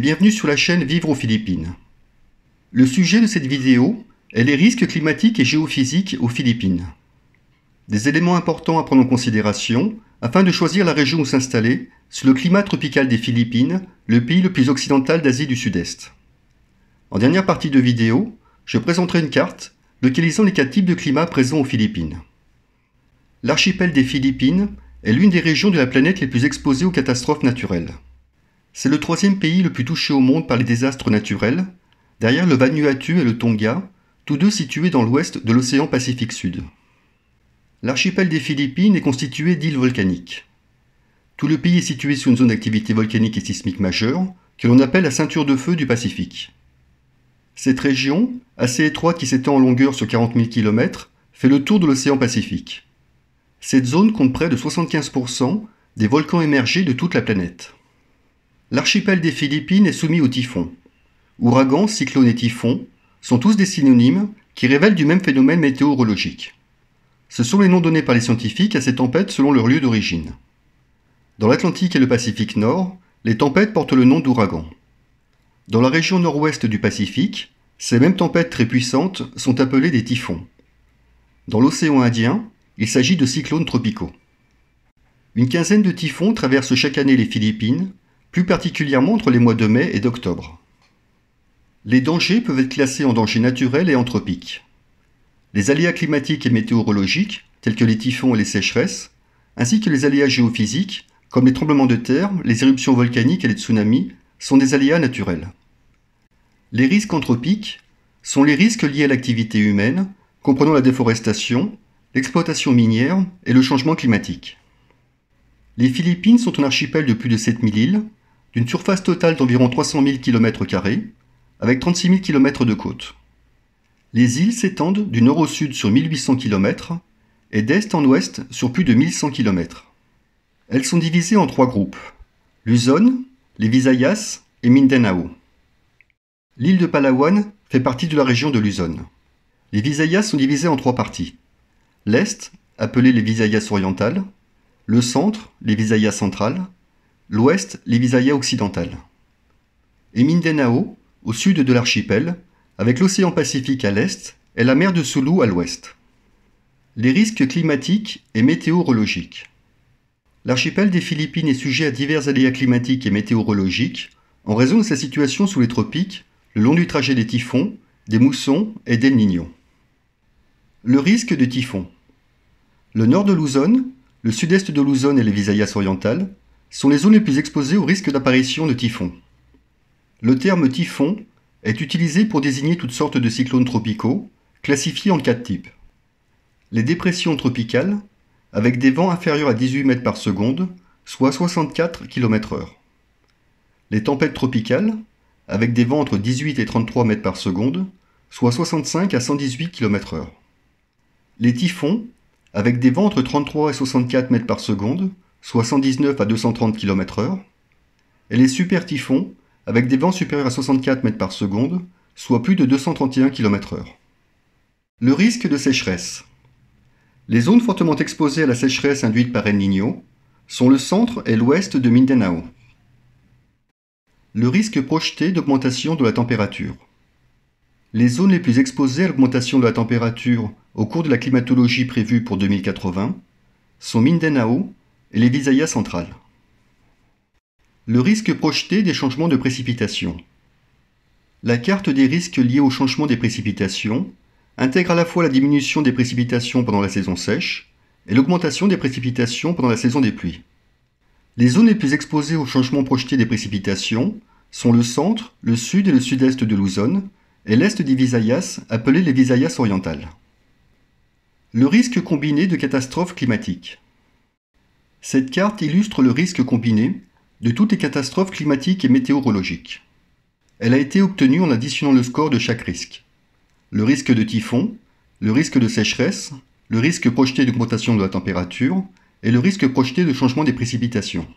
bienvenue sur la chaîne Vivre aux Philippines. Le sujet de cette vidéo est les risques climatiques et géophysiques aux Philippines. Des éléments importants à prendre en considération afin de choisir la région où s'installer sur le climat tropical des Philippines, le pays le plus occidental d'Asie du Sud-Est. En dernière partie de vidéo, je présenterai une carte localisant les 4 types de climats présents aux Philippines. L'archipel des Philippines est l'une des régions de la planète les plus exposées aux catastrophes naturelles. C'est le 3e pays le plus touché au monde par les désastres naturels, derrière le Vanuatu et le Tonga, tous deux situés dans l'ouest de l'océan Pacifique Sud. L'archipel des Philippines est constitué d'îles volcaniques. Tout le pays est situé sur une zone d'activité volcanique et sismique majeure, que l'on appelle la ceinture de feu du Pacifique. Cette région, assez étroite qui s'étend en longueur sur 40 000 km, fait le tour de l'océan Pacifique. Cette zone compte près de 75% des volcans émergés de toute la planète. L'archipel des Philippines est soumis aux typhons. Ouragans, cyclones et typhons sont tous des synonymes qui révèlent du même phénomène météorologique. Ce sont les noms donnés par les scientifiques à ces tempêtes selon leur lieu d'origine. Dans l'Atlantique et le Pacifique Nord, les tempêtes portent le nom d'ouragans. Dans la région nord-ouest du Pacifique, ces mêmes tempêtes très puissantes sont appelées des typhons. Dans l'océan Indien, il s'agit de cyclones tropicaux. Une quinzaine de typhons traversent chaque année les Philippines, plus particulièrement entre les mois de mai et d'octobre. Les dangers peuvent être classés en dangers naturels et anthropiques. Les aléas climatiques et météorologiques, tels que les typhons et les sécheresses, ainsi que les aléas géophysiques, comme les tremblements de terre, les éruptions volcaniques et les tsunamis, sont des aléas naturels. Les risques anthropiques sont les risques liés à l'activité humaine, comprenant la déforestation, l'exploitation minière et le changement climatique. Les Philippines sont un archipel de plus de 7000 îles, d'une surface totale d'environ 300 000 km², avec 36 000 km de côte. Les îles s'étendent du nord au sud sur 1800 km et d'est en ouest sur plus de 1100 km. Elles sont divisées en 3 groupes, Luzon, les Visayas et Mindanao. L'île de Palawan fait partie de la région de Luzon. Les Visayas sont divisées en 3 parties. L'est, appelé les Visayas orientales, le centre, les Visayas centrales, l'ouest, les Visayas occidentales. Et Mindanao, au sud de l'archipel, avec l'océan Pacifique à l'est et la mer de Sulu à l'ouest. Les risques climatiques et météorologiques. L'archipel des Philippines est sujet à divers aléas climatiques et météorologiques en raison de sa situation sous les tropiques, le long du trajet des typhons, des moussons et d'El Niño. Le risque de typhon. Le nord de Luzon, le sud-est de Luzon et les Visayas orientales sont les zones les plus exposées au risque d'apparition de typhons. Le terme typhon est utilisé pour désigner toutes sortes de cyclones tropicaux, classifiés en 4 types. Les dépressions tropicales, avec des vents inférieurs à 18 mètres par seconde, soit 64 km/h. Les tempêtes tropicales, avec des vents entre 18 et 33 mètres par seconde, soit 65 à 118 km/h. Les typhons, avec des vents entre 33 et 64 mètres par seconde, soit 119 à 230 km/h, et les super typhons, avec des vents supérieurs à 64 mètres par seconde, soit plus de 231 km/h. Le risque de sécheresse. Les zones fortement exposées à la sécheresse induite par El Niño sont le centre et l'ouest de Mindanao. Le risque projeté d'augmentation de la température. Les zones les plus exposées à l'augmentation de la température au cours de la climatologie prévue pour 2080 sont Mindanao et les Visayas centrales. Le risque projeté des changements de précipitations. La carte des risques liés au changement des précipitations intègre à la fois la diminution des précipitations pendant la saison sèche et l'augmentation des précipitations pendant la saison des pluies. Les zones les plus exposées au changement projeté des précipitations sont le centre, le sud et le sud-est de Luzon et l'est des Visayas, appelés les Visayas orientales. Le risque combiné de catastrophes climatiques. Cette carte illustre le risque combiné de toutes les catastrophes climatiques et météorologiques. Elle a été obtenue en additionnant le score de chaque risque. Le risque de typhon, le risque de sécheresse, le risque projeté d'augmentation de la température et le risque projeté de changement des précipitations.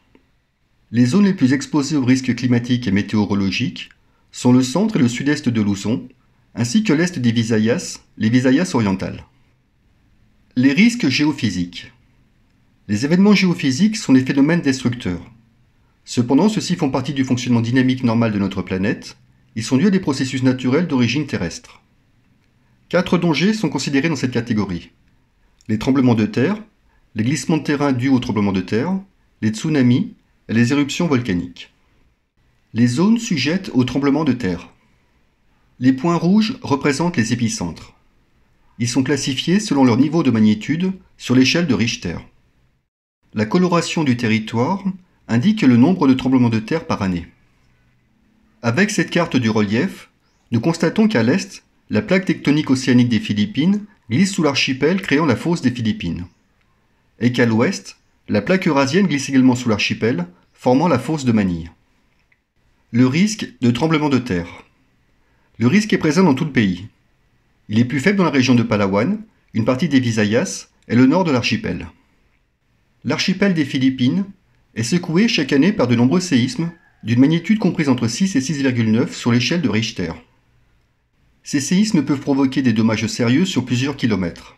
Les zones les plus exposées aux risques climatiques et météorologiques sont le centre et le sud-est de Luzon, ainsi que l'est des Visayas, les Visayas orientales. Les risques géophysiques. Les événements géophysiques sont des phénomènes destructeurs. Cependant, ceux-ci font partie du fonctionnement dynamique normal de notre planète. Ils sont dus à des processus naturels d'origine terrestre. 4 dangers sont considérés dans cette catégorie. Les tremblements de terre, les glissements de terrain dus aux tremblements de terre, les tsunamis et les éruptions volcaniques. Les zones sujettes aux tremblements de terre. Les points rouges représentent les épicentres. Ils sont classifiés selon leur niveau de magnitude sur l'échelle de Richter. La coloration du territoire indique le nombre de tremblements de terre par année. Avec cette carte du relief, nous constatons qu'à l'est, la plaque tectonique océanique des Philippines glisse sous l'archipel créant la fosse des Philippines. Et qu'à l'ouest, la plaque eurasienne glisse également sous l'archipel, formant la fosse de Manille. Le risque de tremblement de terre. Le risque est présent dans tout le pays. Il est plus faible dans la région de Palawan, une partie des Visayas et le nord de l'archipel. L'archipel des Philippines est secoué chaque année par de nombreux séismes d'une magnitude comprise entre 6 et 6,9 sur l'échelle de Richter. Ces séismes peuvent provoquer des dommages sérieux sur plusieurs kilomètres.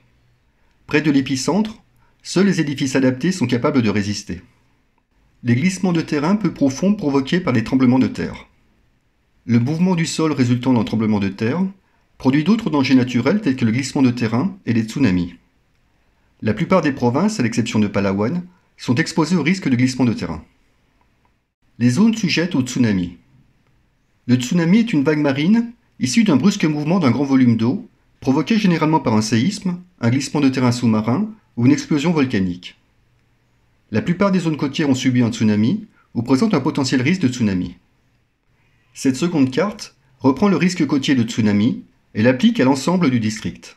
Près de l'épicentre, seuls les édifices adaptés sont capables de résister. Les glissements de terrain peu profonds provoqués par les tremblements de terre. Le mouvement du sol résultant d'un tremblement de terre produit d'autres dangers naturels tels que le glissement de terrain et les tsunamis. La plupart des provinces, à l'exception de Palawan, sont exposées au risque de glissement de terrain. Les zones sujettes au tsunami. Le tsunami est une vague marine issue d'un brusque mouvement d'un grand volume d'eau, provoqué généralement par un séisme, un glissement de terrain sous-marin ou une explosion volcanique. La plupart des zones côtières ont subi un tsunami ou présentent un potentiel risque de tsunami. Cette seconde carte reprend le risque côtier de tsunami et l'applique à l'ensemble du district.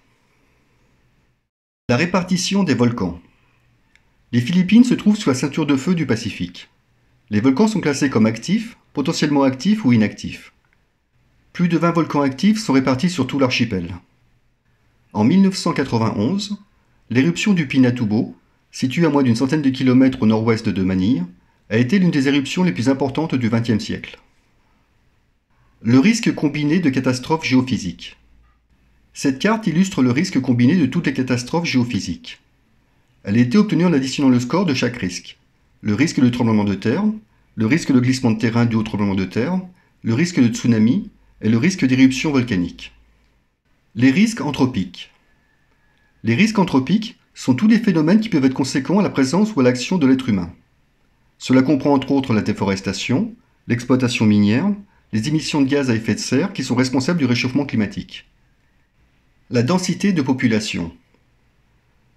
La répartition des volcans. Les Philippines se trouvent sous la ceinture de feu du Pacifique. Les volcans sont classés comme actifs, potentiellement actifs ou inactifs. Plus de 20 volcans actifs sont répartis sur tout l'archipel. En 1991, l'éruption du Pinatubo, située à moins d'une centaine de kilomètres au nord-ouest de Manille, a été l'une des éruptions les plus importantes du XXe siècle. Le risque combiné de catastrophes géophysiques. Cette carte illustre le risque combiné de toutes les catastrophes géophysiques. Elle a été obtenue en additionnant le score de chaque risque. Le risque de tremblement de terre, le risque de glissement de terrain dû au tremblement de terre, le risque de tsunami et le risque d'éruption volcanique. Les risques anthropiques. Les risques anthropiques sont tous les phénomènes qui peuvent être conséquents à la présence ou à l'action de l'être humain. Cela comprend entre autres la déforestation, l'exploitation minière, les émissions de gaz à effet de serre qui sont responsables du réchauffement climatique. La densité de population.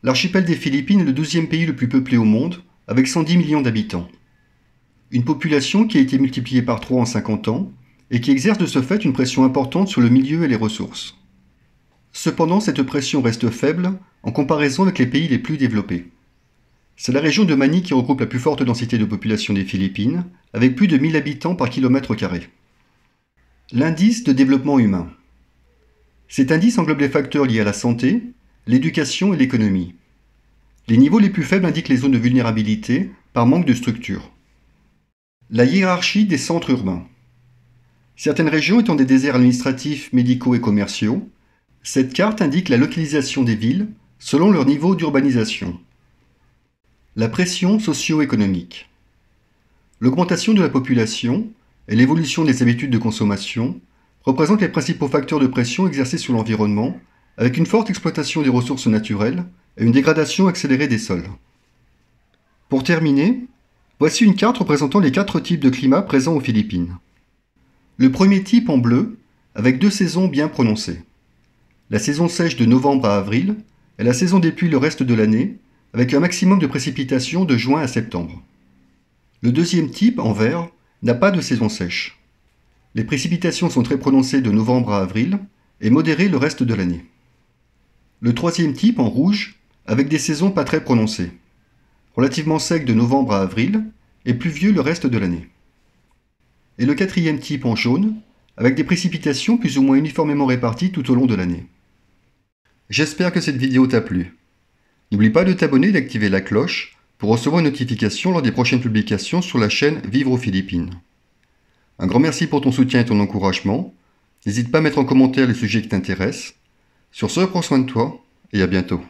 L'archipel des Philippines est le 12e pays le plus peuplé au monde, avec 110 millions d'habitants. Une population qui a été multipliée par 3 en 50 ans, et qui exerce de ce fait une pression importante sur le milieu et les ressources. Cependant, cette pression reste faible en comparaison avec les pays les plus développés. C'est la région de Manille qui regroupe la plus forte densité de population des Philippines, avec plus de 1000 habitants par kilomètre carré. L'indice de développement humain. Cet indice englobe les facteurs liés à la santé, l'éducation et l'économie. Les niveaux les plus faibles indiquent les zones de vulnérabilité par manque de structure. La hiérarchie des centres urbains. Certaines régions étant des déserts administratifs, médicaux et commerciaux, cette carte indique la localisation des villes selon leur niveau d'urbanisation. La pression socio-économique. L'augmentation de la population et l'évolution des habitudes de consommation représentent les principaux facteurs de pression exercés sur l'environnement, avec une forte exploitation des ressources naturelles et une dégradation accélérée des sols. Pour terminer, voici une carte représentant les 4 types de climat présents aux Philippines. Le premier type en bleu, avec 2 saisons bien prononcées. La saison sèche de novembre à avril et la saison des pluies le reste de l'année, avec un maximum de précipitations de juin à septembre. Le deuxième type, en vert, n'a pas de saison sèche. Les précipitations sont très prononcées de novembre à avril et modérées le reste de l'année. Le troisième type, en rouge, avec des saisons pas très prononcées. Relativement sec de novembre à avril et pluvieux le reste de l'année. Et le quatrième type, en jaune, avec des précipitations plus ou moins uniformément réparties tout au long de l'année. J'espère que cette vidéo t'a plu. N'oublie pas de t'abonner et d'activer la cloche pour recevoir une notification lors des prochaines publications sur la chaîne Vivre aux Philippines. Un grand merci pour ton soutien et ton encouragement. N'hésite pas à mettre en commentaire les sujets qui t'intéressent. Sur ce, prends soin de toi et à bientôt.